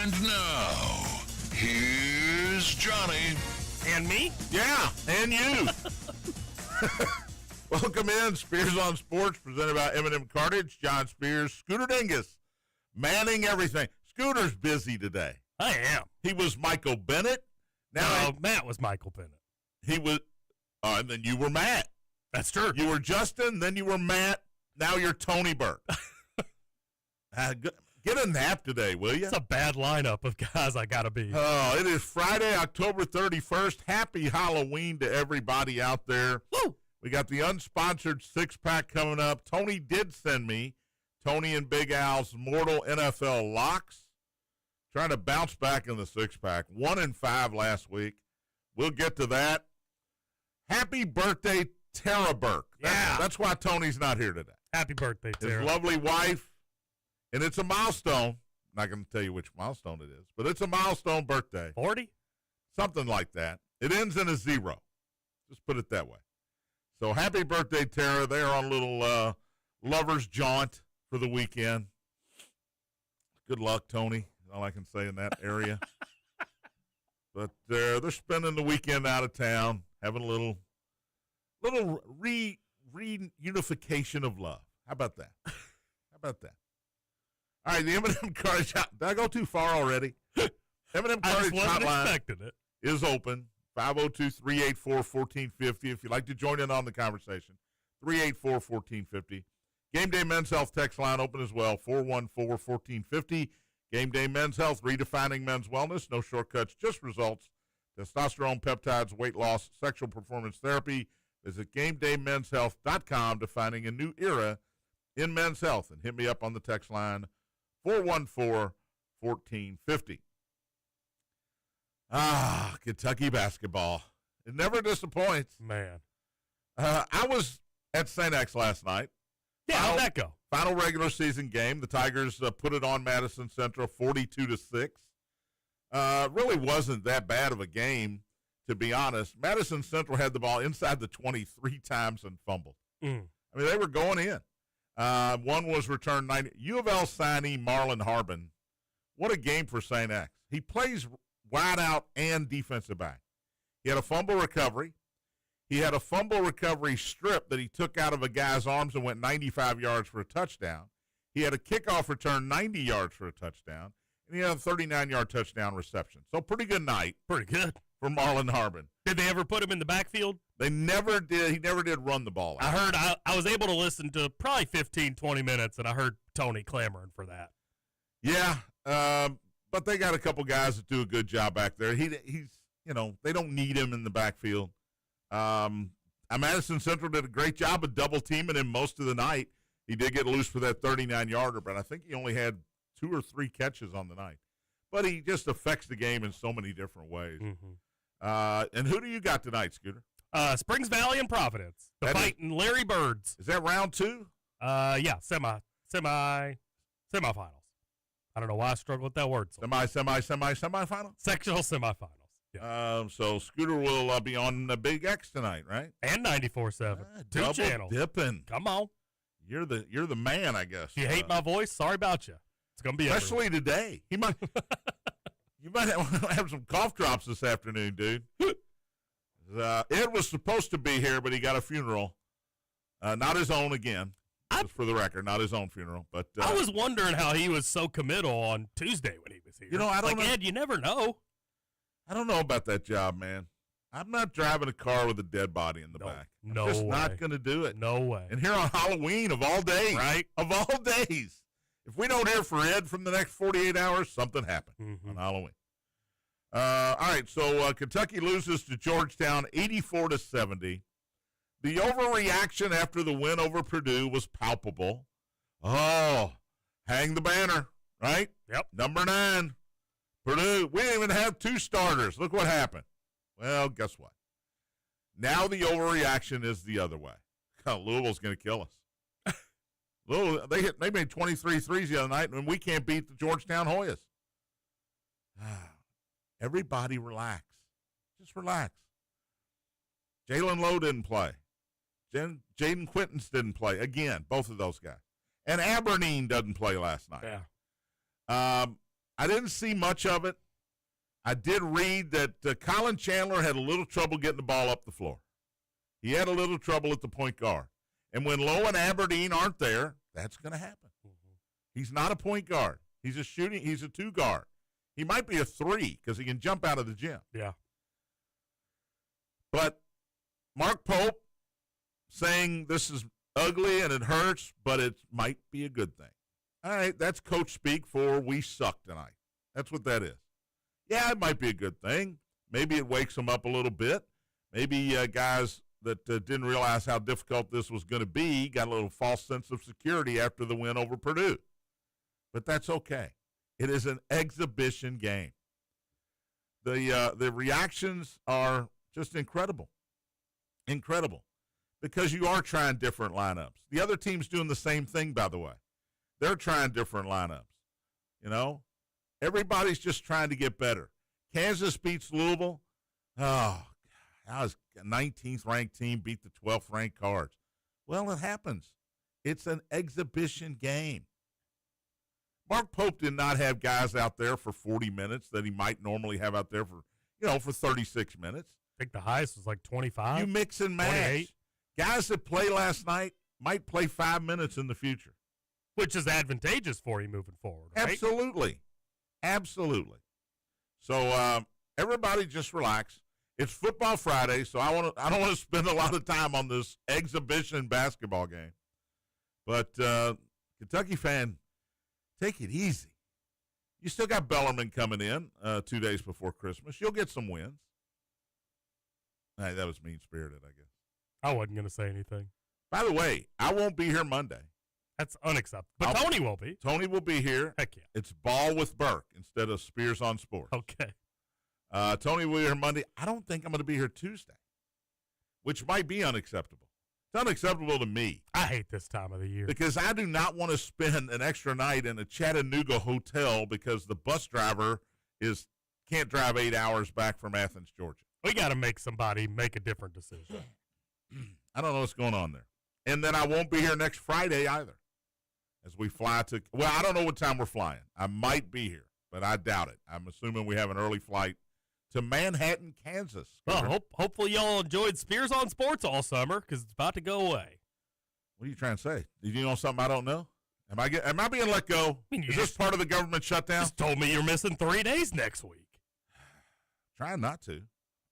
And now, here's Johnny. And me? Yeah, and you. Welcome in, Spears on Sports, presented by M&M Cartage. John Spears, Scooter Dingus, manning everything. Scooter's busy today. I am. He was Michael Bennett. Now Matt was Michael Bennett. He was, and then you were Matt. That's true. You were Justin, then you were Matt. Now you're Tony Burke. Get a nap today, will you? It's a bad lineup of guys I got to be. Oh, it is Friday, October 31st. Happy Halloween to everybody out there. Woo! We got the unsponsored six-pack coming up. Tony did send me Tony and Big Al's Mortal NFL Locks. Trying to bounce back in the six-pack. 1-5 last week. We'll get to that. Happy birthday, Tara Burke. That's why Tony's not here today. Happy birthday, Tara. His lovely wife. And it's a milestone. I'm not going to tell you which milestone it is, but it's a milestone birthday. 40? Something like that. It ends in a 0. Just put it that way. So happy birthday, Tara. They are on a little lover's jaunt for the weekend. Good luck, Tony. All I can say in that area. But they're spending the weekend out of town, having a little reunification of love. How about that? All right, the M&M Cartage. Did I go too far already? M&M Cartage hotline is open. 502-384-1450. If you'd like to join in on the conversation, 384-1450. Game Day Men's Health text line open as well, 414-1450. Game Day Men's Health, redefining men's wellness. No shortcuts, just results. Testosterone, peptides, weight loss, sexual performance therapy. Visit GameDayMen'sHealth.com, defining a new era in men's health. And hit me up on the text line, 414-1450. Kentucky basketball. It never disappoints. Man. I was at St. X last night. Yeah, how'd that go? Final regular season game. The Tigers put it on Madison Central 42-6. Really wasn't that bad of a game, to be honest. Madison Central had the ball inside the 23 times and fumbled. I mean, they were going in. One was returned 90. U of L signee Marlon Harbin. What a game for St. X. He plays wide out and defensive back. He had a fumble recovery. He had a fumble recovery strip that he took out of a guy's arms and went 95 yards for a touchdown. He had a kickoff return 90 yards for a touchdown. And he had a 39-yard touchdown reception. So pretty good night. Pretty good. For Marlon Harbin. Did they ever put him in the backfield? They never did. He never did run the ball out. I heard I was able to listen to probably 15, 20 minutes, and I heard Tony clamoring for that. Yeah, but they got a couple guys that do a good job back there. He's they don't need him in the backfield. Madison Central did a great job of double teaming him most of the night. He did get loose for that 39-yarder, but I think he only had 2 or 3 catches on the night. But he just affects the game in so many different ways. Mm-hmm. And who do you got tonight, Scooter? Springs Valley and Providence. The fighting Larry Birds. Is that round 2? Yeah, semifinals. I don't know why I struggle with that word. Semifinal? Sectional semifinals. Yeah. So Scooter will be on the Big X tonight, right? And 94.7. 2 channels. Dipping. Come on. You're the man, I guess. If you hate my voice, sorry about you. It's gonna be especially today. You might have some cough drops this afternoon, dude. Ed was supposed to be here, but he got a funeral. Not his own again. Just for the record, not his own funeral. But I was wondering how he was so committal on Tuesday when he was here. I don't know. Ed, you never know. I don't know about that job, man. I'm not driving a car with a dead body in the back. I'm just not going to do it. No way. And here on Halloween, of all days. Right. Of all days. If we don't hear from Ed from the next 48 hours, something happened on Halloween. All right, so Kentucky loses to Georgetown 84-70. The overreaction after the win over Purdue was palpable. Oh, hang the banner, right? Yep. Number 9, Purdue. We didn't even have 2 starters. Look what happened. Well, guess what? Now the overreaction is the other way. Louisville's going to kill us. Louisville, they made 23 threes the other night, and we can't beat the Georgetown Hoyas. Everybody relax. Just relax. Jalen Lowe didn't play. Jaden Quintons didn't play. Again, both of those guys. And Aberdeen doesn't play last night. Yeah. I didn't see much of it. I did read that Colin Chandler had a little trouble getting the ball up the floor. He had a little trouble at the point guard. And when Lowe and Aberdeen aren't there, that's going to happen. Mm-hmm. He's not a point guard. He's a two guard. He might be a three because he can jump out of the gym. Yeah. But Mark Pope saying this is ugly and it hurts, but it might be a good thing. All right, that's coach speak for we suck tonight. That's what that is. Yeah, it might be a good thing. Maybe it wakes them up a little bit. Maybe guys that didn't realize how difficult this was going to be got a little false sense of security after the win over Purdue. But that's okay. It is an exhibition game. The reactions are just incredible. Incredible. Because you are trying different lineups. The other team's doing the same thing, by the way. They're trying different lineups. You know? Everybody's just trying to get better. Kansas beats Louisville. Oh, how is a 19th ranked team beat the 12th ranked Cards? Well, it happens. It's an exhibition game. Mark Pope did not have guys out there for 40 minutes that he might normally have out there for 36 minutes. I think the highest was like 25. You mix and match. 28. Guys that play last night might play 5 minutes in the future. Which is advantageous for you moving forward, right? Absolutely. Absolutely. So everybody just relax. It's Football Friday, so I don't want to spend a lot of time on this exhibition basketball game. But Kentucky fan, take it easy. You still got Bellarmine coming in 2 days before Christmas. You'll get some wins. Hey, that was mean-spirited, I guess. I wasn't going to say anything. By the way, I won't be here Monday. That's unacceptable. But Tony will be. Tony will be here. Heck yeah. It's Ball with Burke instead of Spears on Sports. Okay. Tony will be here Monday. I don't think I'm going to be here Tuesday, which might be unacceptable. It's unacceptable to me. I hate this time of the year. Because I do not want to spend an extra night in a Chattanooga hotel because the bus driver can't drive 8 hours back from Athens, Georgia. We got to make somebody make a different decision. I don't know what's going on there. And then I won't be here next Friday either as we fly to – well, I don't know what time we're flying. I might be here, but I doubt it. I'm assuming we have an early flight to Manhattan, Kansas. Well, hopefully y'all enjoyed Spears on Sports all summer because it's about to go away. What are you trying to say? Did you know something I don't know? Am I being let go? Is this part of the government shutdown? Just told me you're missing 3 days next week. Trying not to.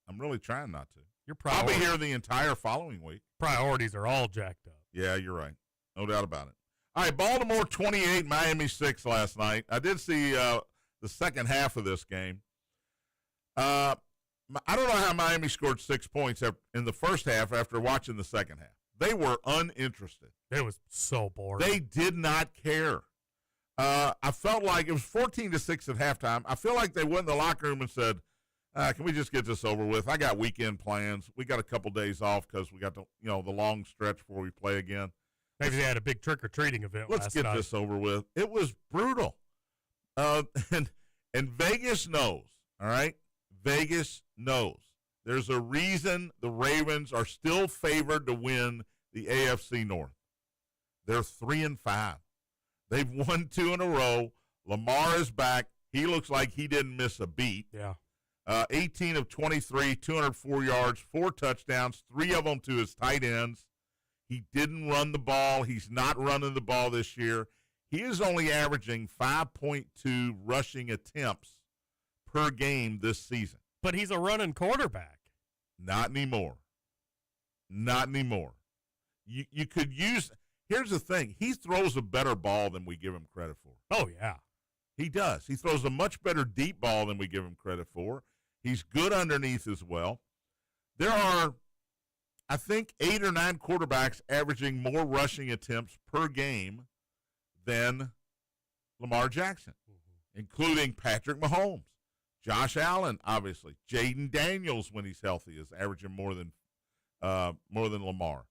I'm really trying not to. I'll be here the entire following week. Priorities are all jacked up. Yeah, you're right. No doubt about it. All right, Baltimore 28, Miami 6 last night. I did see the second half of this game. I don't know how Miami scored 6 points in the first half after watching the second half. They were uninterested. It was so boring. They did not care. I felt like it was 14-6 at halftime. I feel like they went in the locker room and said, can we just get this over with? I got weekend plans. We got a couple days off because we got the long stretch before we play again. Maybe they had a big trick-or-treating event last night. Let's get this over with. It was brutal. And Vegas knows, all right? Vegas knows. There's a reason the Ravens are still favored to win the AFC North. They're 3-5. They've won 2 in a row. Lamar is back. He looks like he didn't miss a beat. Yeah. 18 of 23, 204 yards, 4 touchdowns, 3 of them to his tight ends. He didn't run the ball. He's not running the ball this year. He is only averaging 5.2 rushing attempts per game this season. But he's a running quarterback. Not anymore. Not anymore. You could use – here's the thing. He throws a better ball than we give him credit for. Oh, yeah. He does. He throws a much better deep ball than we give him credit for. He's good underneath as well. There are, I think, 8 or 9 quarterbacks averaging more rushing attempts per game than Lamar Jackson, including Patrick Mahomes. Josh Allen, obviously. Jaden Daniels, when he's healthy, is averaging more than Lamar.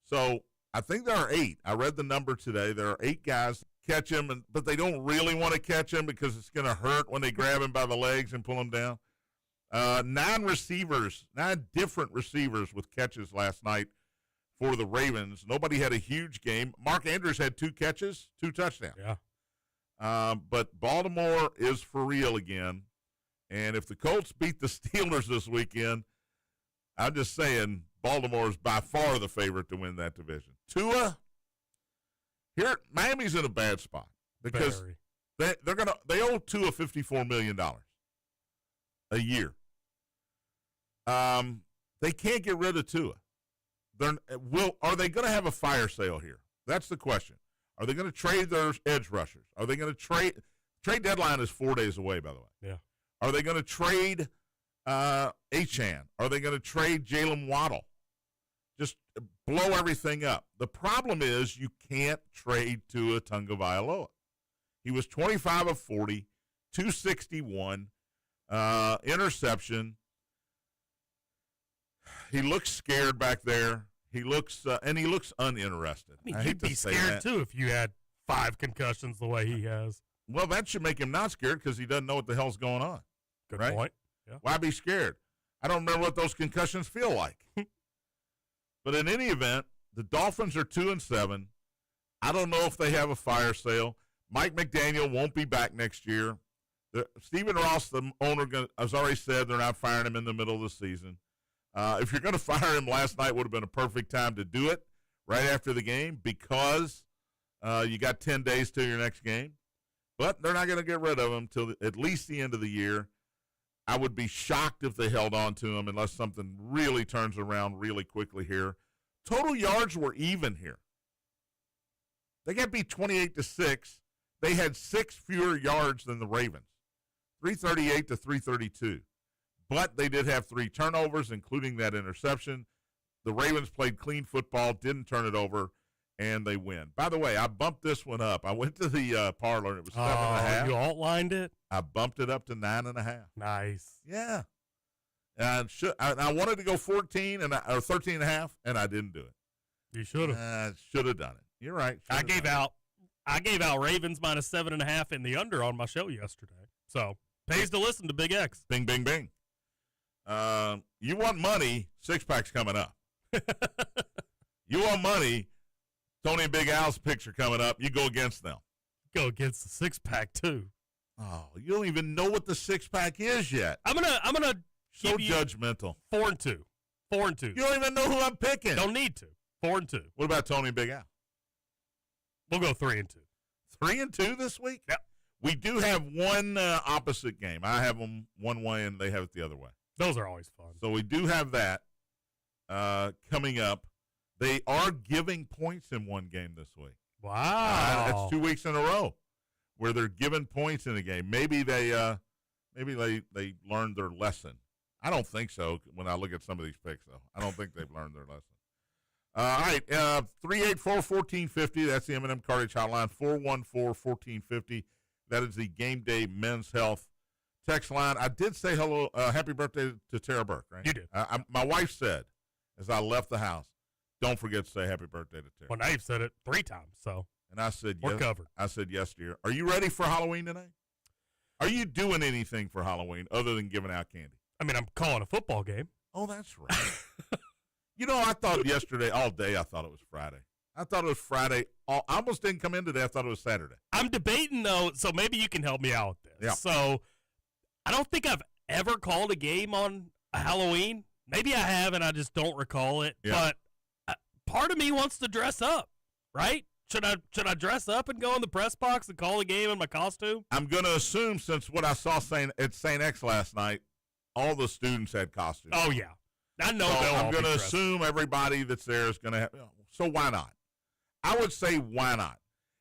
So I think there are 8. I read the number today. There are 8 guys catch him, but they don't really want to catch him because it's going to hurt when they grab him by the legs and pull him down. 9 different receivers with catches last night for the Ravens. Nobody had a huge game. Mark Andrews had 2 catches, 2 touchdowns. Yeah. But Baltimore is for real again. And if the Colts beat the Steelers this weekend, I'm just saying Baltimore is by far the favorite to win that division. Tua, here Miami's in a bad spot because they owe Tua $54 million a year. They can't get rid of Tua. Are they going to have a fire sale here? That's the question. Are they going to trade their edge rushers? Are they going to trade deadline is 4 days away, by the way. Yeah. Are they going to trade Achane? Are they going to trade Jalen Waddle? Just blow everything up. The problem is you can't trade Tua Tagovailoa. He was 25 of 40, 261, interception. He looks scared back there. He looks uninterested. I mean, you'd be scared too if you had 5 concussions the way he has. Well, that should make him not scared because he doesn't know what the hell's going on. Good right? point. Yeah. Why be scared? I don't remember what those concussions feel like. But in any event, the Dolphins are 2-7. I don't know if they have a fire sale. Mike McDaniel won't be back next year. Stephen Ross, the owner, has already said they're not firing him in the middle of the season. If you're going to fire him, last night would have been a perfect time to do it right after the game because you got 10 days till your next game. But they're not going to get rid of him till at least the end of the year. I would be shocked if they held on to him unless something really turns around really quickly here. Total yards were even here. They got beat 28-6. They had 6 fewer yards than the Ravens, 338 to 332. But they did have 3 turnovers, including that interception. The Ravens played clean football, didn't turn it over, and they win. By the way, I bumped this one up. I went to the parlor, and it was 7.5. You outlined it? I bumped it up to 9.5. Nice. Yeah. And I wanted to go 14 or 13.5, and I didn't do it. You should have. I should have done it. You're right. I gave out Ravens minus 7.5 in the under on my show yesterday. So pays to listen to Big X. Bing, bing, bing. You want money? 6-pack's coming up. You want money? Tony and Big Al's picture coming up. You go against them. Go against the 6-pack too. Oh, you don't even know what the 6-pack is yet. I'm gonna so you judgmental. 4-2. 4-2. You don't even know who I'm picking. Don't need to. 4-2. What about Tony and Big Al? We'll go 3-2. 3-2 this week? Yep. We do have one opposite game. I have them one way and they have it the other way. Those are always fun. So we do have that coming up. They are giving points in one game this week. Wow. That's 2 weeks in a row where they're giving points in a game. Maybe they learned their lesson. I don't think so when I look at some of these picks, though. I don't think they've learned their lesson. All right, 384-1450. That's the M&M Cartage Hotline, 414-1450. That is the Game Day Men's Health text line. I did say hello, happy birthday to Tara Burke, right? You did. My wife said, as I left the house, don't forget to say happy birthday to Tara. Well, now you've said it 3 times, so. And I said, we're yes. covered. I said, yes, dear. Are you ready for Halloween tonight? Are you doing anything for Halloween other than giving out candy? I mean, I'm calling a football game. Oh, that's right. You know, I thought yesterday, all day, I thought it was Friday. I thought it was Friday. I almost didn't come in today. I thought it was Saturday. I'm debating, though, so maybe you can help me out with this. Yeah. So I don't think I've ever called a game on Halloween. Maybe I have, and I just don't recall it. Yeah. But part of me wants to dress up, right? Should I dress up and go in the press box and call a game in my costume? I'm going to assume, since what I saw at St. X last night, all the students had costumes. Oh, yeah. I know. So they'll all I'm going be to dressed. assume everybody that's there is going to have. So why not? I would say why not?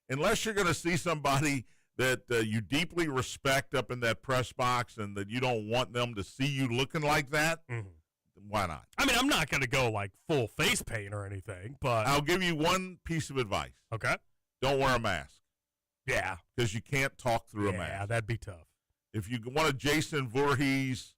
Unless you're going to see somebody that you deeply respect up in that press box and that you don't want them to see you looking like that, why not? I mean, I'm not going to go like full face paint or anything, but. I'll give you one piece of advice. Okay. Don't wear a mask. Yeah. Because you can't talk through a mask. Yeah, that'd be tough. If you want a Jason Voorhees,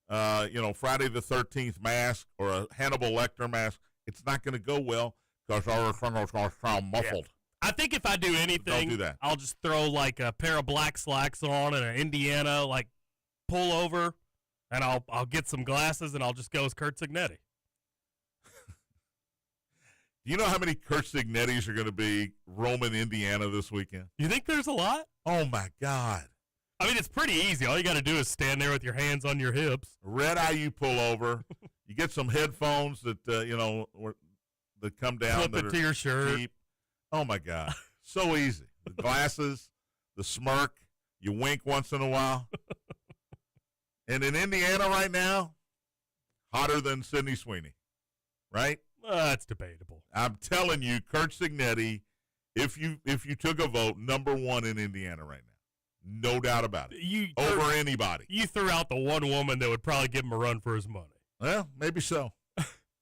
Friday the 13th mask or a Hannibal Lecter mask, it's not going to go well because our criminals are going to sound muffled. Yeah. I think if I do anything, don't do that. I'll just throw like a pair of black slacks on and an Indiana like pull over, and I'll get some glasses and I'll just go as Kurt Signetti. Do you know how many Kurt Signettis are going to be roaming Indiana this weekend? You think there's a lot? Oh, my God. I mean, it's pretty easy. All you got to do is stand there with your hands on your hips. Red eye, you pull over. You get some headphones that, that come down. Flip it to your shirt. Cheap. Oh, my God. So easy. The glasses, the smirk. You wink once in a while. And in Indiana right now, hotter than Sydney Sweeney, right? That's debatable. I'm telling you, Kurt Signetti, if you took a vote, number one in Indiana right now. No doubt about it. Over anybody. You threw out the one woman that would probably give him a run for his money. Well, maybe so.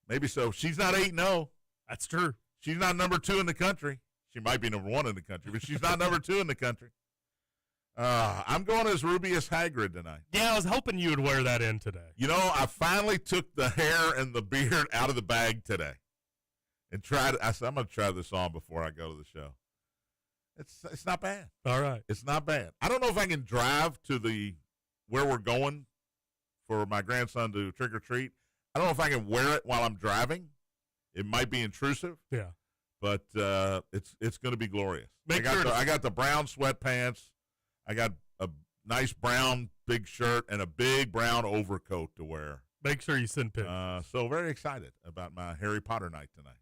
Maybe so. She's not 8-0. That's true. She's not number 2 in the country. She might be number 1 in the country, but she's not number 2 in the country. I'm going as Rubius Hagrid tonight. Yeah, I was hoping you would wear that in today. You know, I finally took the hair and the beard out of the bag today and tried it. I said, I'm going to try this on before I go to the show. It's not bad. All right. It's not bad. I don't know if I can drive to where we're going for my grandson to trick or treat. I don't know if I can wear it while I'm driving. It might be intrusive. Yeah. But it's going to be glorious. I got the brown sweatpants. I got a nice brown big shirt and a big brown overcoat to wear. Make sure you send pictures. So very excited about my Harry Potter night tonight.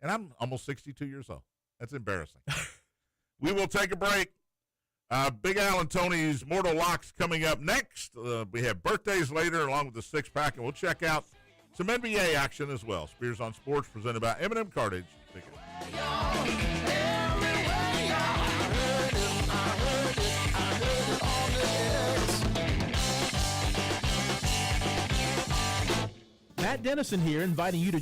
And I'm almost 62 years old. That's embarrassing. We will take a break. Big Al and Tony's Mortal Locks coming up next. We have birthdays later along with the six-pack, and we'll check out some NBA action as well. Spears on Sports presented by M&M Cartage. Matt Dennison here, inviting you to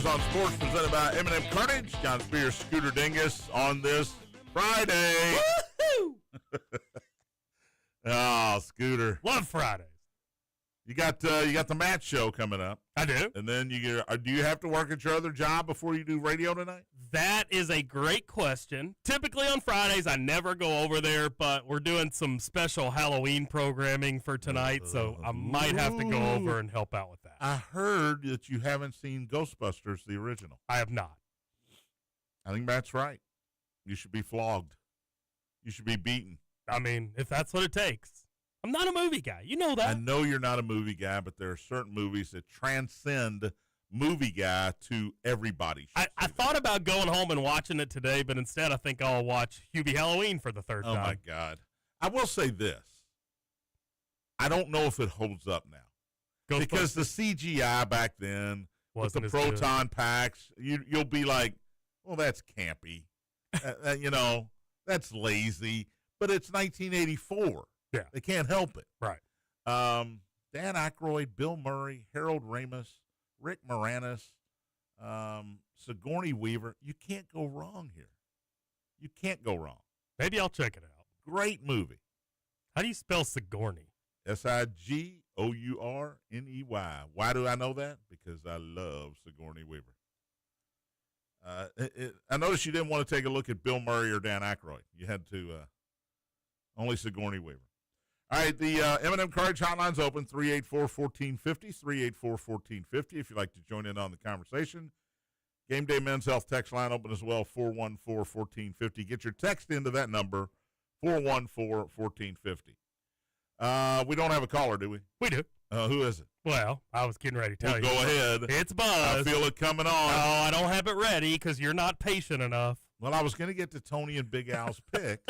Tigers on Sports, presented by M&M Carnage. John Spears, Scooter Dingus on this Friday. Woo-hoo! Oh, Scooter. Love Fridays. You got the match show coming up. I do. And then do you have to work at your other job before you do radio tonight? That is a great question. Typically on Fridays, I never go over there, but we're doing some special Halloween programming for tonight, so I might have to go over and help out with that. I heard that you haven't seen Ghostbusters, the original. I have not. I think Matt's right. You should be flogged. You should be beaten. I mean, if that's what it takes. I'm not a movie guy. You know that. I know you're not a movie guy, but there are certain movies that transcend movie guy to everybody. I thought about going home and watching it today, but instead I think I'll watch Hubie Halloween for the third time. Oh, my God. I will say this. I don't know if it holds up now. Because the CGI back then, with the proton packs, you'll be like, well, that's campy. That's lazy. But it's 1984. Yeah. They can't help it. Right. Dan Aykroyd, Bill Murray, Harold Ramis, Rick Moranis, Sigourney Weaver. You can't go wrong here. You can't go wrong. Maybe I'll check it out. Great movie. How do you spell Sigourney? Sigourney. Why do I know that? Because I love Sigourney Weaver. I noticed you didn't want to take a look at Bill Murray or Dan Aykroyd. You had to only Sigourney Weaver. All right, the M&M Carnage hotline's open, 384-1450, 384-1450, if you'd like to join in on the conversation. Game Day Men's Health text line open as well, 414-1450. Get your text into that number, 414-1450. We don't have a caller, do we? We do. Who is it? Well, I was getting ready to tell you. Go ahead. It's Buzz. I feel it coming on. Oh, I don't have it ready because you're not patient enough. Well, I was going to get to Tony and Big Al's picks.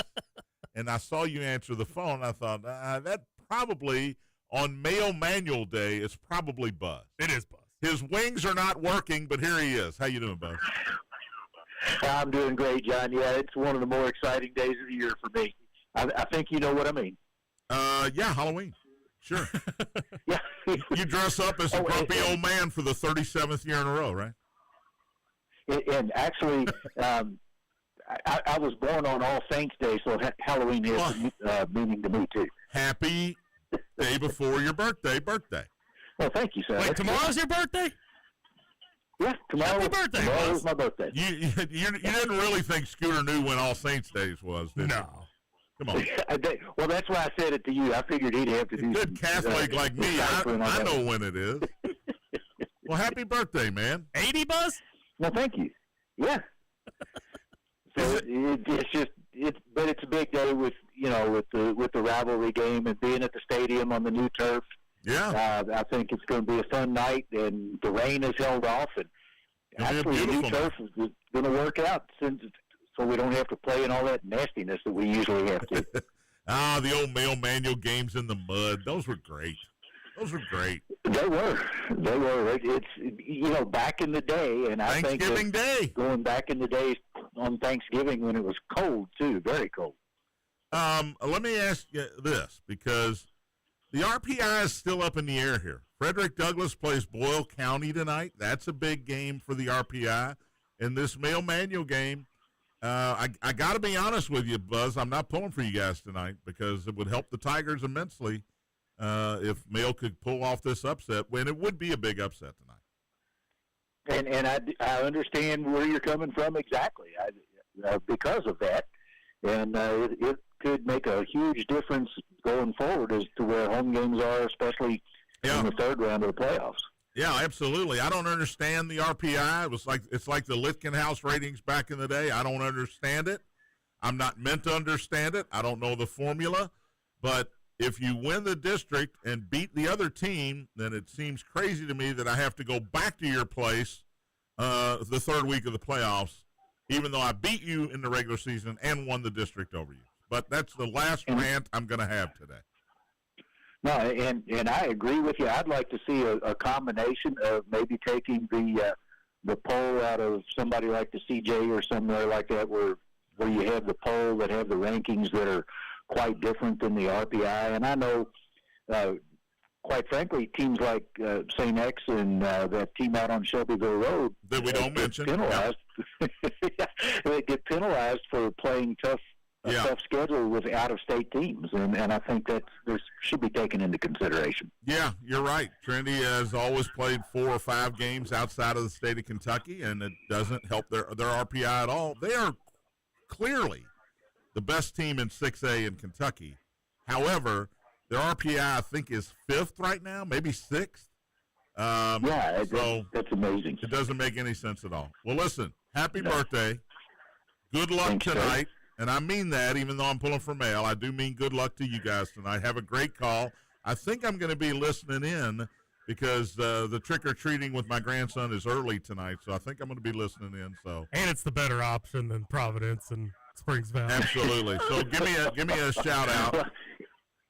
And I saw you answer the phone. I thought, that probably, on Male Manual Day, it's probably Buzz. It is Buzz. His wings are not working, but here he is. How you doing, Buzz? I'm doing great, John. Yeah, it's one of the more exciting days of the year for me. I think you know what I mean. Yeah, Halloween. Sure. Yeah. You dress up as a grumpy old man for the 37th year in a row, right? And actually, I was born on All Saints Day, so Halloween has meaning to me, too. Happy day before your birthday. Well, thank you, sir. Wait, tomorrow's your birthday? Yeah, tomorrow. Happy birthday, tomorrow Buzz. is my birthday. You didn't really think Scooter knew when All Saints Days was, did you? No. Come on. Well, that's why I said it to you. I figured he'd have to do Good Catholic like me, I know when it is. Well, happy birthday, man. 80, Buzz? Well, thank you. Yeah. So it's a big day with the rivalry game and being at the stadium on the new turf. Yeah. I think it's going to be a fun night, and the rain is held off, and actually the new turf is going to work out so we don't have to play in all that nastiness that we usually have to. The old Male Manual games in the mud. Those were great. They were. It's back in the day, and I think Thanksgiving Day. Going back in the days on Thanksgiving when it was cold too, very cold. Let me ask you this, because the RPI is still up in the air here. Frederick Douglass plays Boyle County tonight. That's a big game for the RPI. In this Male Manual game, I got to be honest with you, Buzz. I'm not pulling for you guys tonight because it would help the Tigers immensely if Male could pull off this upset, when it would be a big upset tonight. And I understand where you're coming from exactly because of that, and it could make a huge difference going forward as to where home games are, especially in the third round of the playoffs. Yeah, absolutely. I don't understand the RPI. It's like the Lichtkenhouse ratings back in the day. I don't understand it. I'm not meant to understand it. I don't know the formula. But if you win the district and beat the other team, then it seems crazy to me that I have to go back to your place the third week of the playoffs, even though I beat you in the regular season and won the district over you. But that's the last rant I'm going to have today. No, and I agree with you. I'd like to see a combination of maybe taking the poll out of somebody like the CJ or somewhere like that, where you have the poll that have the rankings that are quite different than the RPI. And I know quite frankly, teams like St. X and that team out on Shelbyville Road that we don't mention, penalized. They get penalized for playing tough schedule with out-of-state teams, and I think that this should be taken into consideration. Yeah, you're right. Trinity has always played 4 or 5 games outside of the state of Kentucky, and it doesn't help their RPI at all. They are clearly the best team in 6A in Kentucky. However, their RPI, I think, is 5th right now, maybe 6th. That's amazing. It doesn't make any sense at all. Well, listen, happy birthday. Good luck tonight. And I mean that, even though I'm pulling for mail. I do mean good luck to you guys tonight. Have a great call. I think I'm going to be listening in because the trick-or-treating with my grandson is early tonight, so I think I'm going to be listening in. So, and it's the better option than Providence and Springs Valley. Absolutely. So give me a shout-out.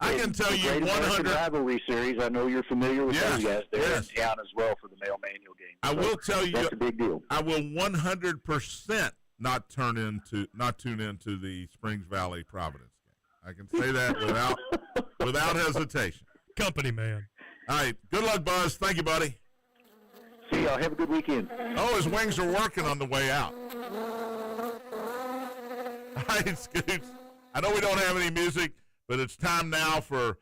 I can tell you 100 rivalry series. I know you're familiar with those guys. They're in town as well for the Mail Manual game. I will tell you that's a big deal. I will 100% not tune into the Springs Valley Providence game. I can say that without hesitation. Company man. All right. Good luck, Buzz. Thank you, buddy. See y'all. Have a good weekend. Oh, his wings are working on the way out. All right, Scoots. I know we don't have any music, but it's time now for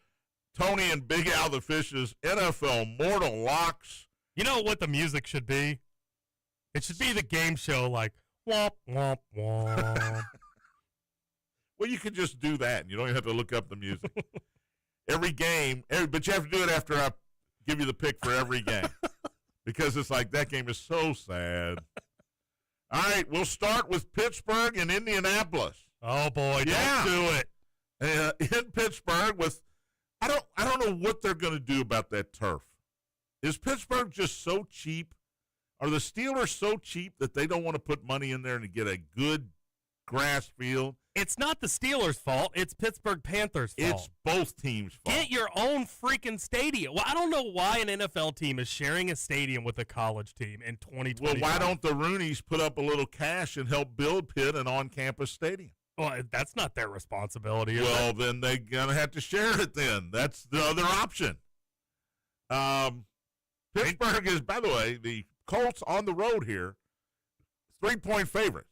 Tony and Big Al the Fish's NFL Mortal Locks. You know what the music should be? It should be the game show like womp, womp, womp. Well, you could just do that, and you don't even have to look up the music. Every game, but you have to do it after I give you the pick for every game. Because it's like, that game is so sad. All right, we'll start with Pittsburgh and Indianapolis. Oh, boy, don't do it. In Pittsburgh with, I don't know what they're going to do about that turf. Is Pittsburgh just so cheap? Are the Steelers so cheap that they don't want to put money in there and get a good grass field? It's not the Steelers' fault. It's Pittsburgh Panthers' fault. It's both teams' fault. Get your own freaking stadium. Well, I don't know why an NFL team is sharing a stadium with a college team in 2020. Well, why don't the Rooneys put up a little cash and help build Pitt an on-campus stadium? Well, that's not their responsibility. Well, then they're going to have to share it then. That's the other option. Pittsburgh is, by the way, the Colts on the road here, 3-point favorites.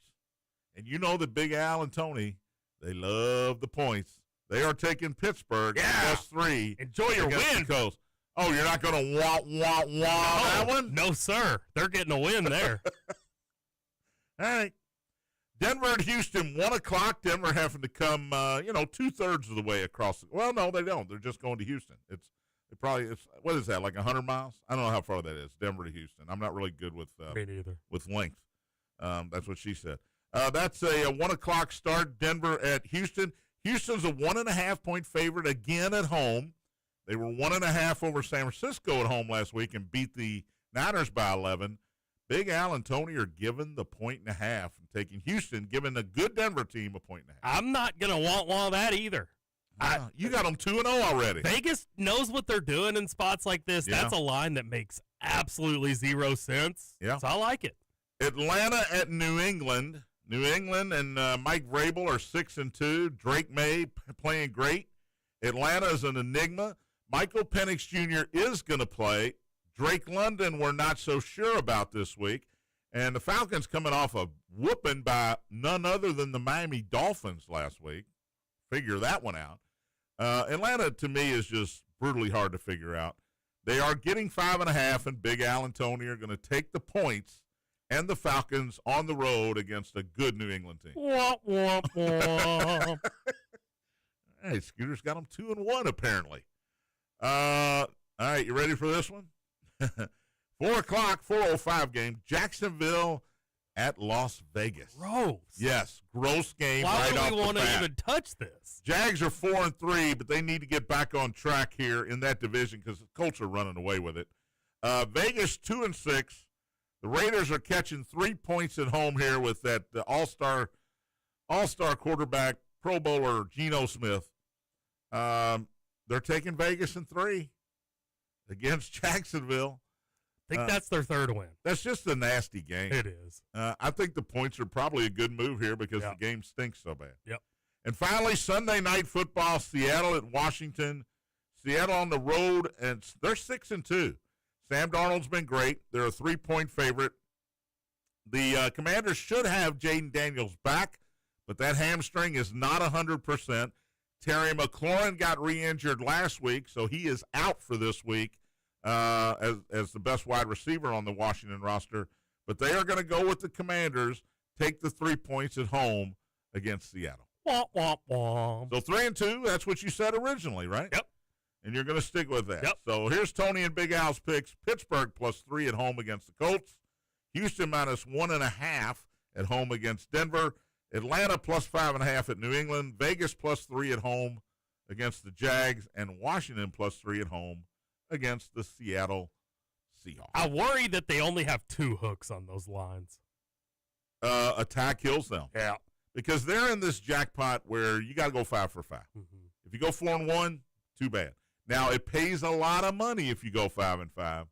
And you know that Big Al and Tony, they love the points. They are taking Pittsburgh +3. Enjoy your win. Coast. Oh, you're not going to wah that one? No, sir. They're getting a win there. All right. Denver and Houston, 1 o'clock. Denver having to come, 2/3 of the way across. Well, no, they don't. They're just going to Houston. What is that, like 100 miles? I don't know how far that is, Denver to Houston. I'm not really good with Me neither. with length. That's what she said. That's a 1 o'clock start, Denver at Houston. Houston's a 1.5-point favorite again at home. They were 1.5 over San Francisco at home last week and beat the Niners by 11. Big Al and Tony are giving the 1.5 and taking Houston, giving a good Denver team a 1.5. I'm not going to want that either. You got them 2-0 already. Vegas knows what they're doing in spots like this. Yeah. That's a line that makes absolutely zero sense. Yeah. So I like it. Atlanta at New England. New England and Mike Vrabel are 6-2. Drake May playing great. Atlanta is an enigma. Michael Penix Jr. is going to play. Drake London we're not so sure about this week. And the Falcons coming off a whooping by none other than the Miami Dolphins last week. Figure that one out. Atlanta, to me, is just brutally hard to figure out. They are getting 5.5, and Big Al and Tony are going to take the points and the Falcons on the road against a good New England team. Womp, womp, womp. Hey, Scooter's got them 2-1, apparently. All right, you ready for this one? 4 o'clock, 4:05 game. Jacksonville at Las Vegas. Gross. Yes, gross game. Why right would off we the want to bat. even touch this? Jags are 4-3, but they need to get back on track here in that division because the Colts are running away with it. Vegas 2-6. The Raiders are catching 3 points at home here with that all-star quarterback, Pro Bowler Geno Smith. They're taking Vegas in 3 against Jacksonville. I think that's their third win. That's just a nasty game. It is. I think the points are probably a good move here because Yep. the game stinks so bad. Yep. And finally, Sunday Night Football, Seattle at Washington. Seattle on the road, and they're 6-2. Sam Darnold's been great. They're a 3-point favorite. The Commanders should have Jaden Daniels back, but that hamstring is not 100%. Terry McLaurin got re-injured last week, so he is out for this week as the best wide receiver on the Washington roster. But they are going to go with the Commanders, take the 3 points at home against Seattle. Womp, womp, womp. So 3-2, that's what you said originally, right? Yep. And you're going to stick with that. Yep. So here's Tony and Big Al's picks. Pittsburgh +3 at home against the Colts. Houston -1.5 at home against Denver. Atlanta +5.5 at New England. Vegas +3 at home against the Jags. And Washington +3 at home against the Seattle Seahawks. I worry that they only have 2 hooks on those lines. Attack kills them. Yeah. Because they're in this jackpot where you got to go 5 for 5. Mm-hmm. If you go 4-1, too bad. Now, it pays a lot of money if you go 5-5.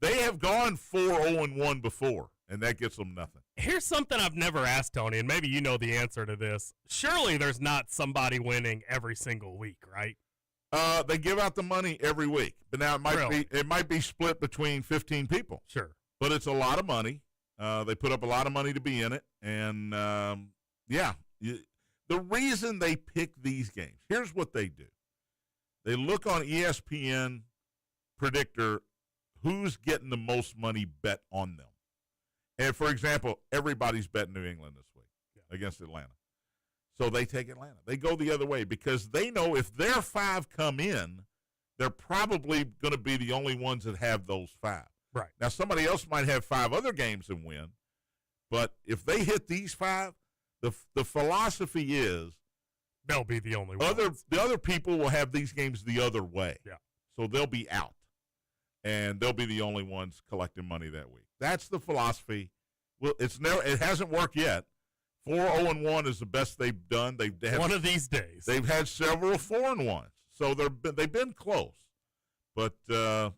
They have gone 4-0-1 before, and that gets them nothing. Here's something I've never asked Tony, and maybe you know the answer to this. Surely there's not somebody winning every single week, right? They give out the money every week, but now it might be split between 15 people. Sure, but it's a lot of money. They put up a lot of money to be in it, and the reason they pick these games. Here's what they do: they look on ESPN Predictor. Who's getting the most money bet on them? And, for example, everybody's betting New England this week against Atlanta. So they take Atlanta. They go the other way because they know if their 5 come in, they're probably going to be the only ones that have those 5. Right. Now, somebody else might have 5 other games and win, but if they hit these 5, the philosophy is they'll be the only ones. The other people will have these games the other way. Yeah. So they'll be out. And they'll be the only ones collecting money that week. That's the philosophy. Well, it hasn't worked yet. 4-0-1 is the best they've done. They've one of these days. They've had several 4-1s, so they've been close. But hand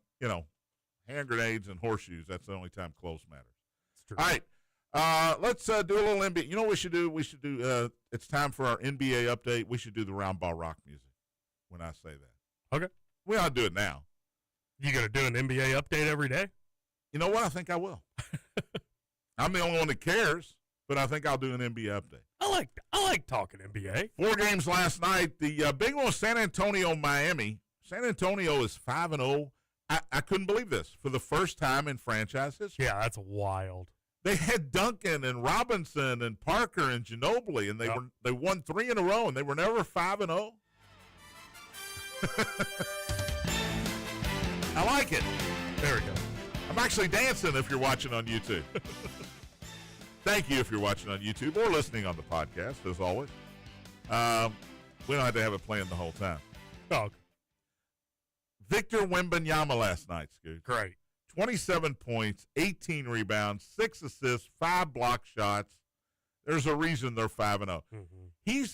grenades and horseshoes. That's the only time close matters. It's true. All right, let's do a little NBA. You know what we should do? We should do. It's time for our NBA update. We should do the round ball rock music when I say that. Okay. We ought to do it now. You going to do an NBA update every day? You know what? I think I will. I'm the only one that cares, but I think I'll do an NBA update. I like talking NBA. 4 games last night. The big one was San Antonio, Miami. San Antonio is 5-0. I couldn't believe this for the first time in franchise history. Yeah, that's wild. They had Duncan and Robinson and Parker and Ginobili, and they won 3 in a row, and they were never 5-0. I like it. There we go. I'm actually dancing if you're watching on YouTube. Thank you if you're watching on YouTube or listening on the podcast, as always. We don't have to have it playing the whole time. Oh, Victor Wembanyama last night, Scoot. great. 27 points, 18 rebounds, 6 assists, 5 block shots. There's a reason they're 5-0. Mm-hmm.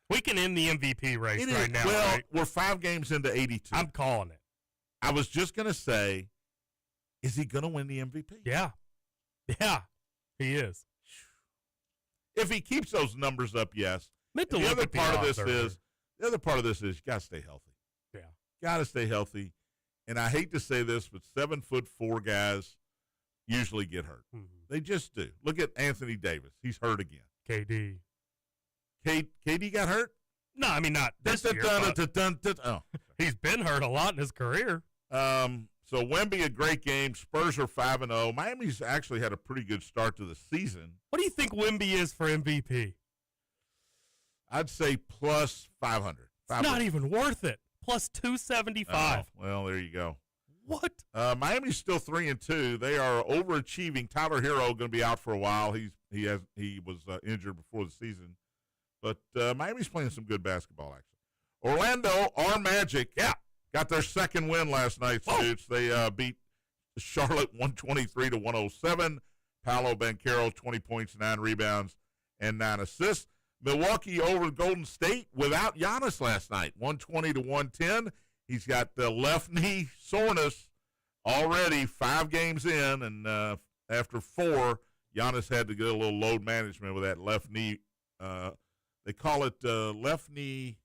We can end the MVP race right now, well, right? we're 5 games into 82. I'm calling it. I was just going to say, is he going to win the MVP? Yeah. Yeah, he is. If he keeps those numbers up, yes. The other part of this is you got to stay healthy. Yeah. Got to stay healthy. And I hate to say this, but 7'4" guys usually get hurt. Mm-hmm. They just do. Look at Anthony Davis. He's hurt again. KD. KD got hurt? No, I mean not this year, but Oh. he's been hurt a lot in his career. So Wemby, a great game. Spurs are 5-0. Miami's actually had a pretty good start to the season. What do you think Wemby is for MVP? I'd say plus 500. It's not even worth it. Plus 275. Oh, well, there you go. What? Miami's still 3-2. They are overachieving. Tyler Hero going to be out for a while. He was injured before the season, but Miami's playing some good basketball action. Orlando, our Magic, got their second win last night. Suits. They beat Charlotte 123-107. Paolo Banchero 20 points, 9 rebounds, and 9 assists. Milwaukee over Golden State without Giannis last night, 120-110. He's got the left knee soreness already 5 games in, and after 4, Giannis had to get a little load management with that left knee. They call it left knee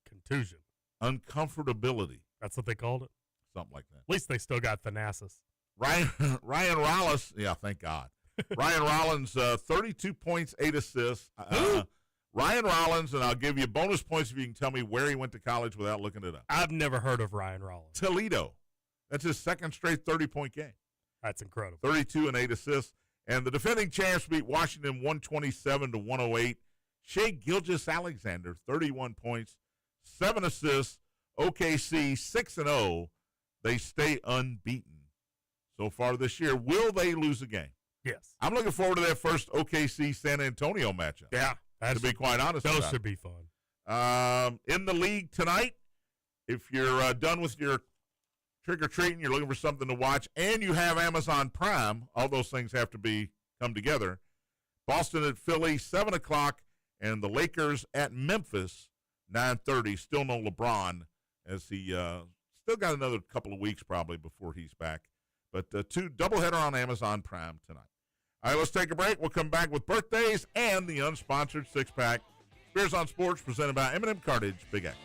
contusion. uncomfortability, That's what they called it. something like that. At least they still got Thanasis. Ryan Rollins, yeah, thank God. Ryan Rollins, 32 points, 8 assists. Ryan Rollins, and I'll give you bonus points if you can tell me where he went to college without looking it up. I've never heard of Ryan Rollins. Toledo. That's his second straight 30-point game. That's incredible. 32 and 8 assists. And the defending champs beat Washington 127-108. Shea Gilgeous-Alexander, 31 points, 7 assists. OKC 6-0. They stay unbeaten so far this year. Will they lose a game? Yes. I'm looking forward to that first OKC-San Antonio matchup. Yeah. To be quite honest, Those should be fun. In the league tonight, if you're done with your trick-or-treating, you're looking for something to watch, and you have Amazon Prime, all those things have to come together. Boston at Philly, 7 o'clock, and the Lakers at Memphis, 9:30. Still no LeBron, as he still got another couple of weeks probably before he's back. But two doubleheader on Amazon Prime tonight. All right, let's take a break. We'll come back with birthdays and the unsponsored six-pack. Spears on Sports, presented by M&M Cartage, Big X.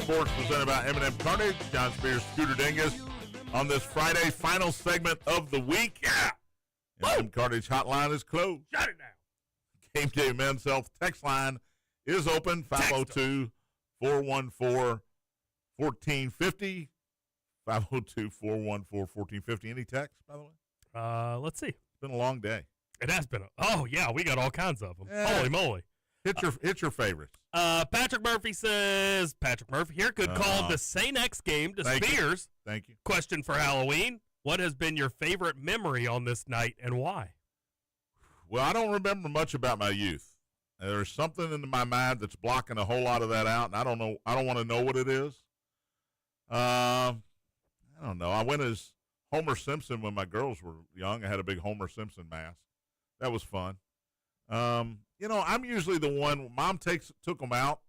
Sports presented by M&M Carnage. John Spears, Scooter Dingus on this Friday, final segment of the week. Yeah! M&M Carnage hotline is closed. Shut it down. Game Day Men's Health text line is open, 502-414-1450. 502-414-1450. Any text, by the way? Let's see. It's been a long day. It has been. Yeah, we got all kinds of them. Yeah. Holy moly. Hit your favorites. Patrick Murphy says, Patrick Murphy here could call the Say Next game to Spears. Thank you. Question for Halloween. What has been your favorite memory on this night and why? Well, I don't remember much about my youth. There's something in my mind that's blocking a whole lot of that out, and I don't know. I don't want to know what it is. I don't know. I went as Homer Simpson when my girls were young. I had a big Homer Simpson mask. That was fun. I'm usually the one. Mom took them out,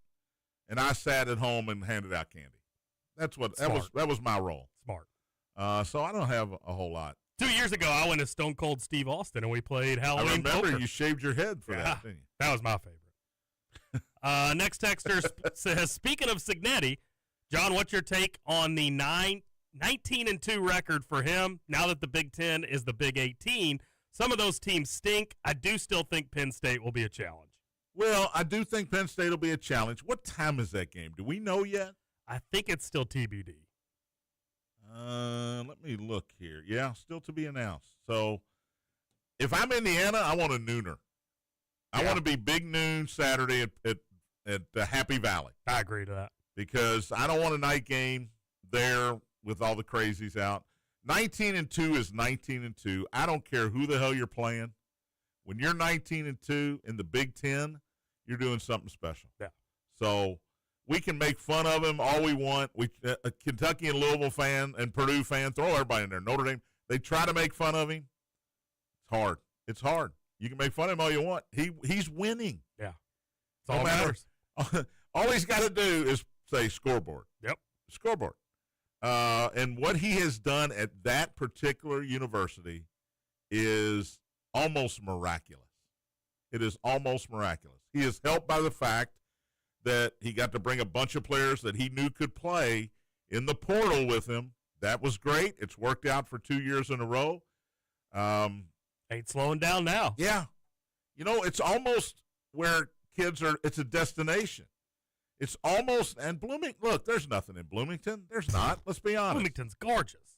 and I sat at home and handed out candy. That was my role. Smart. So I don't have a whole lot. 2 years ago, I went as Stone Cold Steve Austin, and we played Halloween I remember poker. You shaved your head for that, didn't you? That was my favorite. Next texter says, speaking of Signetti, John, what's your take on the 19-2 record for him? Now that the Big Ten is the Big 18, some of those teams stink. I do still think Penn State will be a challenge. Well, I do think Penn State will be a challenge. What time is that game? Do we know yet? I think it's still TBD. Let me look here. Yeah, still to be announced. So, if I'm Indiana, I want a nooner. I want to be big noon Saturday at Happy Valley. I agree to that. Because I don't want a night game there with all the crazies out. 19-2 is 19-2. I don't care who the hell you're playing. When you're 19-2 in the Big Ten, you're doing something special. Yeah. So we can make fun of him all we want. A Kentucky and Louisville fan and Purdue fan, throw everybody in there. Notre Dame, they try to make fun of him. It's hard. It's hard. You can make fun of him all you want. He's winning. Yeah. It's all matters. All he's got to do is say scoreboard. Yep. Scoreboard. And what he has done at that particular university is almost miraculous. It is almost miraculous. He is helped by the fact that he got to bring a bunch of players that he knew could play in the portal with him. That was great. It's worked out for 2 years in a row. Ain't slowing down now. Yeah. It's almost where kids are, it's a destination. It's almost, and look, there's nothing in Bloomington. There's not. Let's be honest. Bloomington's gorgeous.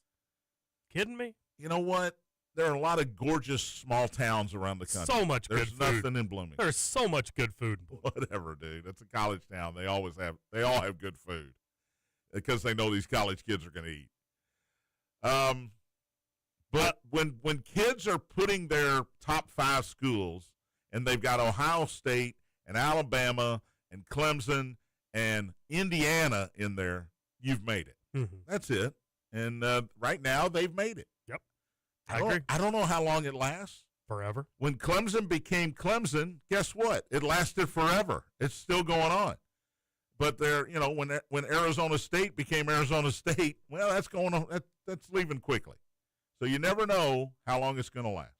Kidding me? You know what? There are a lot of gorgeous small towns around the country. So much good food. There's nothing in Bloomington. There's so much good food. Whatever, dude. It's a college town. They all have good food because they know these college kids are going to eat. But when kids are putting their top 5 schools and they've got Ohio State and Alabama and Clemson and Indiana in there, you've made it. Mm-hmm. That's it. And right now, they've made it. Yep. I agree. I don't know how long it lasts. Forever. When Clemson became Clemson, guess what? It lasted forever. It's still going on. But when Arizona State became Arizona State, well, that's going on. That's leaving quickly. So you never know how long it's going to last.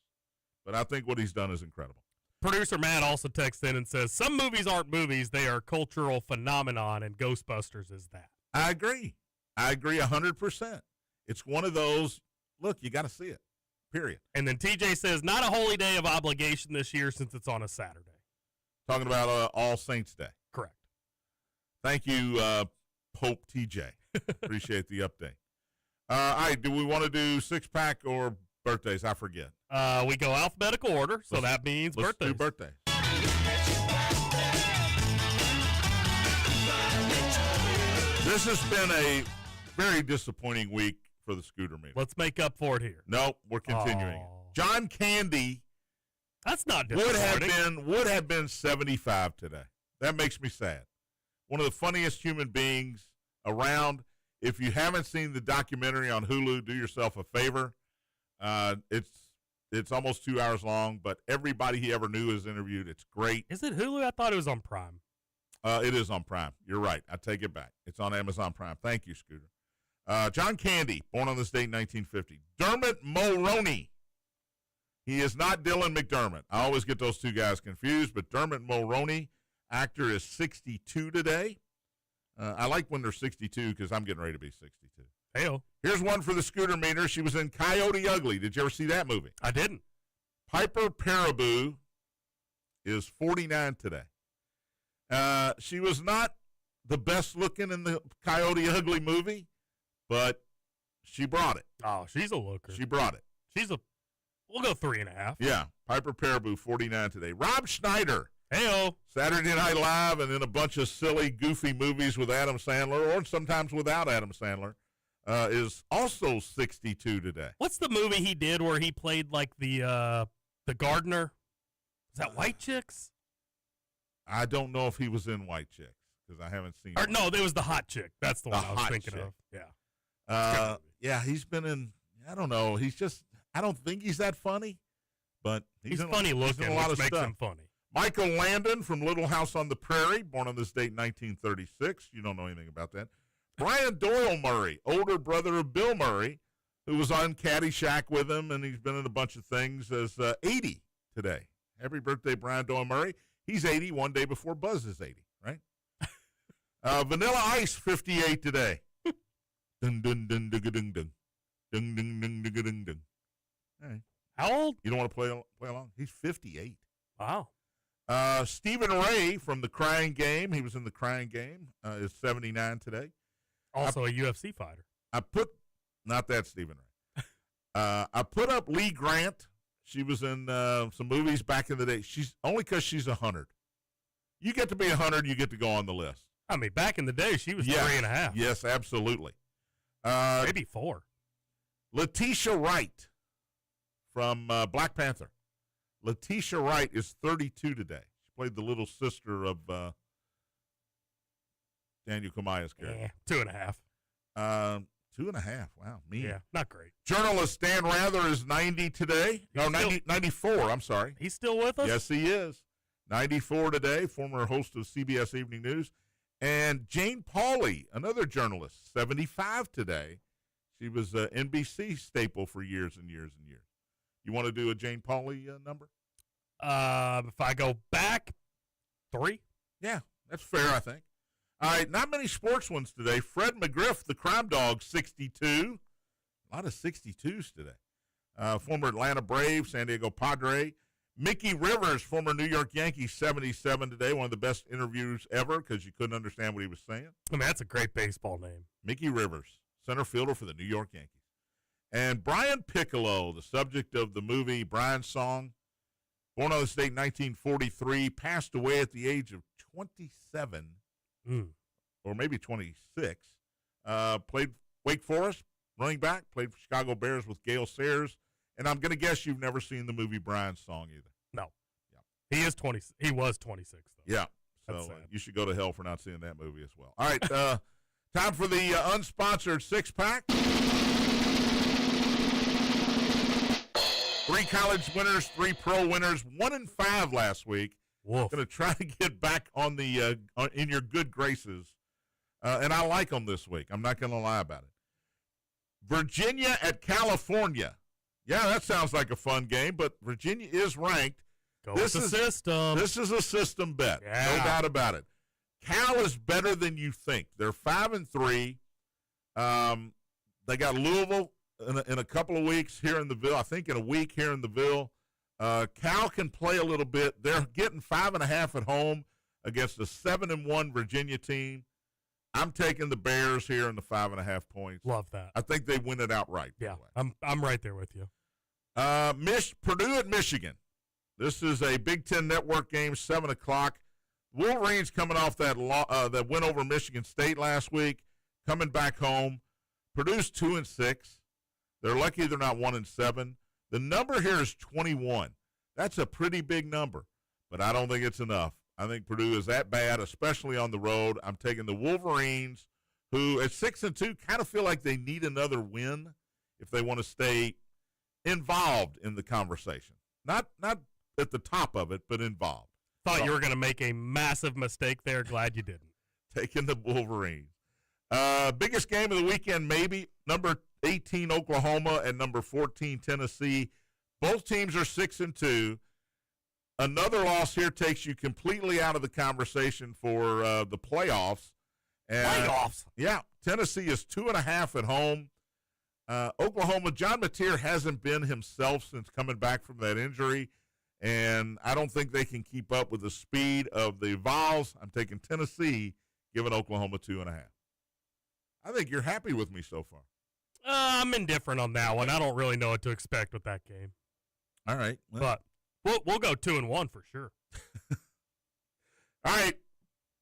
But I think what he's done is incredible. Producer Matt also texts in and says, some movies aren't movies. They are cultural phenomenon, and Ghostbusters is that. I agree 100%. It's one of those, look, you got to see it, period. And then TJ says, not a holy day of obligation this year since it's on a Saturday. Talking about All Saints Day. Correct. Thank you, Pope TJ. Appreciate the update. All right, do we want to do 6-pack or birthdays? I forget. We go alphabetical order, so that means let's birthdays. do birthdays. This has been a very disappointing week for the Scooter meeting. Let's make up for it here. No, we're continuing. Oh. John Candy That's not disappointing. would have been 75 today. That makes me sad. One of the funniest human beings around. If you haven't seen the documentary on Hulu, do yourself a favor. It's almost 2 hours long, but everybody he ever knew is interviewed. It's great. Is it Hulu? I thought it was on Prime. It is on Prime. You're right. I take it back. It's on Amazon Prime. Thank you, Scooter. John Candy, born on this date in 1950. Dermot Mulroney. He is not Dylan McDermott. I always get those two guys confused, but Dermot Mulroney, actor, is 62 today. I like when they're 62 because I'm getting ready to be 62. Hey-o. Here's one for the scooter meter. She was in Coyote Ugly. Did you ever see that movie? I didn't. Piper Perabo is 49 today. She was not the best looking in the Coyote Ugly movie, but she brought it. Oh, she's a looker. She brought it. We'll go 3.5. Yeah, Piper Perabo, 49 today. Rob Schneider, Hey-o. Saturday Night Live, and in a bunch of silly, goofy movies with Adam Sandler, or sometimes without Adam Sandler, is also 62 today. What's the movie he did where he played like the gardener? Is that White Chicks? I don't know if he was in White Chicks because I haven't seen Or it. no, it was the Hot Chick. That's the one The I was Hot thinking Chick. of. Yeah. Yeah, he's been in, I don't know, I don't think he's that funny, but He's in, funny he's looking, in a lot which of makes stuff. him funny. Michael Landon from Little House on the Prairie, born on this date, 1936. You don't know anything about that. Brian Doyle Murray, older brother of Bill Murray, who was on Caddyshack with him, and he's been in a bunch of things, is 80 today. Happy birthday, Brian Doyle Murray. He's 80 one day before Buzz is 80, right? Vanilla Ice, 58 today. Dun, dun, dun, dun, dun, dun. Dun, dun, dun, dun, dun, dun. All right. How old? You don't want to play along? He's 58. Wow. Stephen Ray from The Crying Game, he was in The Crying Game, is 79 today. Also a UFC fighter. Not that Stephen Ray. I put up Lee Grant. She was in some movies back in the day. She's only because she's 100. You get to be 100, you get to go on the list. I mean, back in the day, she was 3.5. Yes, absolutely. Maybe 4. Letitia Wright from Black Panther. Letitia Wright is 32 today. She played the little sister of Daniel Kamaya's character. 2.5. 2.5. Wow, me. Yeah, not great. Journalist Dan Rather is 90 today. No, 94, I'm sorry. He's still with us? Yes, he is. 94 today, former host of CBS Evening News. And Jane Pauley, another journalist, 75 today. She was an NBC staple for years and years and years. You want to do a Jane Pauley number? If I go back, 3. Yeah, that's fair, I think. All right, not many sports ones today. Fred McGriff, the crime dog, 62. A lot of 62s today. Former Atlanta Brave, San Diego Padre. Mickey Rivers, former New York Yankee, 77 today. One of the best interviews ever because you couldn't understand what he was saying. I mean, that's a great baseball name. Mickey Rivers, center fielder for the New York Yankees. And Brian Piccolo, the subject of the movie Brian's Song, born on this date 1943, passed away at the age of 27, or maybe 26. Played Wake Forest, running back, played for Chicago Bears with Gale Sayers. And I'm going to guess you've never seen the movie Brian's Song either. No. Yeah. He was 26, though. Yeah. That's So sad. you should go to hell for not seeing that movie as well. All right. Time for the unsponsored six-pack. 3 college winners, 3 pro winners, 1-5 last week. Wolf. Going to try to get back on the in your good graces. And I like them this week. I'm not going to lie about it. Virginia at California. Yeah, that sounds like a fun game, but Virginia is ranked. Go with the system. This is a system bet. Yeah. No doubt about it. Cal is better than you think. They're 5-3. They got Louisville in a couple of weeks here in the Ville. I think in a week here in the Ville. Cal can play a little bit. They're getting 5.5 at home against a 7-1 Virginia team. I'm taking the Bears here in the 5.5 points. Love that. I think they win it outright. Yeah, I'm right there with you. Purdue at Michigan. This is a Big Ten Network game, 7 o'clock. Wolverines coming off that win over Michigan State last week, coming back home. Purdue's 2-6. They're lucky they're not 1-7. The number here is 21. That's a pretty big number, but I don't think it's enough. I think Purdue is that bad, especially on the road. I'm taking the Wolverines, who at 6-2 kind of feel like they need another win if they want to stay involved in the conversation. Not at the top of it, but involved. Thought you were going to make a massive mistake there. Glad you didn't. Taking the Wolverines. Biggest game of the weekend, maybe. Number 18, Oklahoma, and number 14, Tennessee. Both teams are 6-2. Another loss here takes you completely out of the conversation for the playoffs. And, Playoffs. Yeah, Tennessee is 2.5 at home. Oklahoma, John Mateer hasn't been himself since coming back from that injury, and I don't think they can keep up with the speed of the Vols. I'm taking Tennessee, giving Oklahoma 2.5. I think you're happy with me so far. I'm indifferent on that one. I don't really know what to expect with that game. All right. Well. But we'll go 2-1 for sure. All right.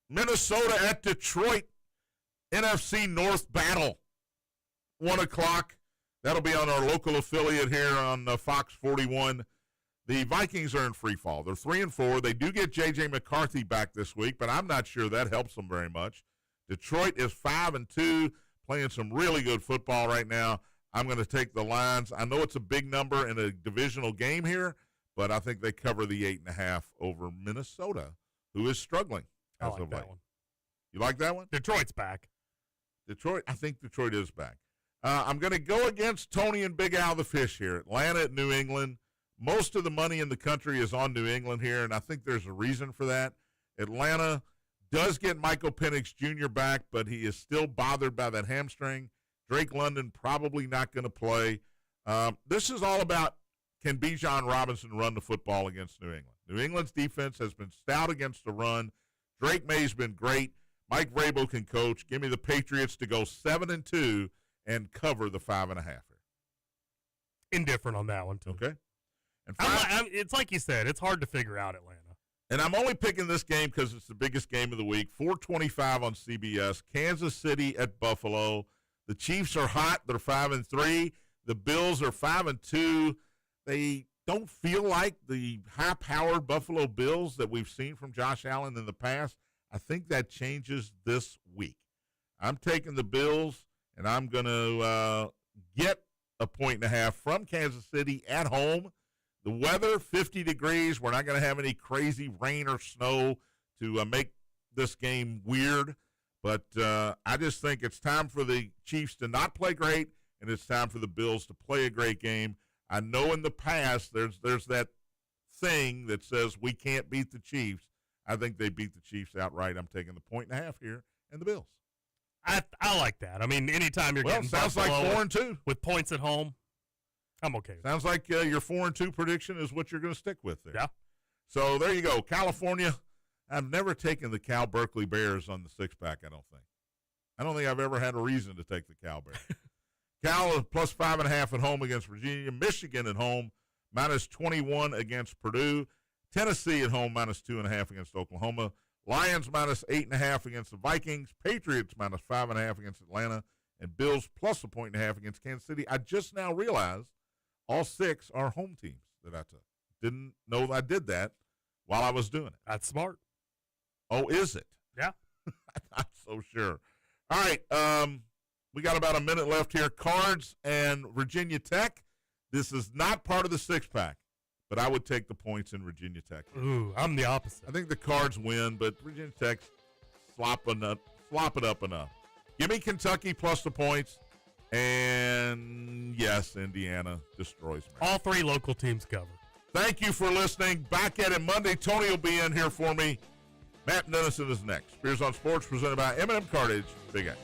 Minnesota at Detroit. NFC North battle. 1 o'clock. That'll be on our local affiliate here on Fox 41. The Vikings are in free fall. They're 3-4. They do get J.J. McCarthy back this week, but I'm not sure that helps them very much. Detroit is 5-2, playing some really good football right now. I'm going to take the Lions. I know it's a big number in a divisional game here, but I think they cover the 8.5 over Minnesota, who is struggling as I like of late. that one. You like that one? Detroit's back. I think Detroit is back. I'm going to go against Tony and Big Al the Fish here. Atlanta at New England. Most of the money in the country is on New England here, and I think there's a reason for that. Atlanta does get Michael Penix Jr. back, but he is still bothered by that hamstring. Drake London probably not going to play. This is all about, can Bijan Robinson run the football against New England? New England's defense has been stout against the run. Drake May's been great. Mike Vrabel can coach. Give me the Patriots to go 7-2 and cover the 5.5 here. Indifferent on that one, too. Okay. And it's like you said, it's hard to figure out Atlanta. And I'm only picking this game because it's the biggest game of the week. 4:25 on CBS. Kansas City at Buffalo. The Chiefs are hot. They're 5-3. The Bills are 5-2. They don't feel like the high-powered Buffalo Bills that we've seen from Josh Allen in the past. I think that changes this week. I'm taking the Bills, and I'm going to get a 1.5 from Kansas City at home. The weather, 50 degrees. We're not going to have any crazy rain or snow to make this game weird. But I just think it's time for the Chiefs to not play great, and it's time for the Bills to play a great game. I know in the past there's that thing that says we can't beat the Chiefs. I think they beat the Chiefs outright. I'm taking the 1.5 here and the Bills. I like that. I mean, anytime you're getting sounds Buffalo like 4-2 with points at home, I'm okay with Sounds like your 4-2 prediction is what you're going to stick with there. Yeah. So there you go. California, I've never taken the Cal Berkeley Bears on the six-pack, I don't think. I don't think I've ever had a reason to take the Cal Bears. Cal is plus 5.5 at home against Virginia. Michigan at home, minus 21 against Purdue. Tennessee at home, minus 2.5 against Oklahoma. Lions minus 8.5 against the Vikings. Patriots minus 5.5 against Atlanta. And Bills plus 1.5 against Kansas City. I just now realized all 6 are home teams that I took. Didn't know I did that while I was doing it. That's smart. Oh, is it? Yeah. I'm not so sure. All right. We got about a minute left here. Cards and Virginia Tech. This is not part of the six-pack, but I would take the points in Virginia Tech. Ooh, I'm the opposite. I think the Cards win, but Virginia Tech's slop it up enough. Give me Kentucky plus the points. And, yes, Indiana destroys me. All 3 local teams cover. Thank you for listening. Back at it Monday. Tony will be in here for me. Matt Dennison is next. Spears on Sports presented by M&M Cartage. Big A.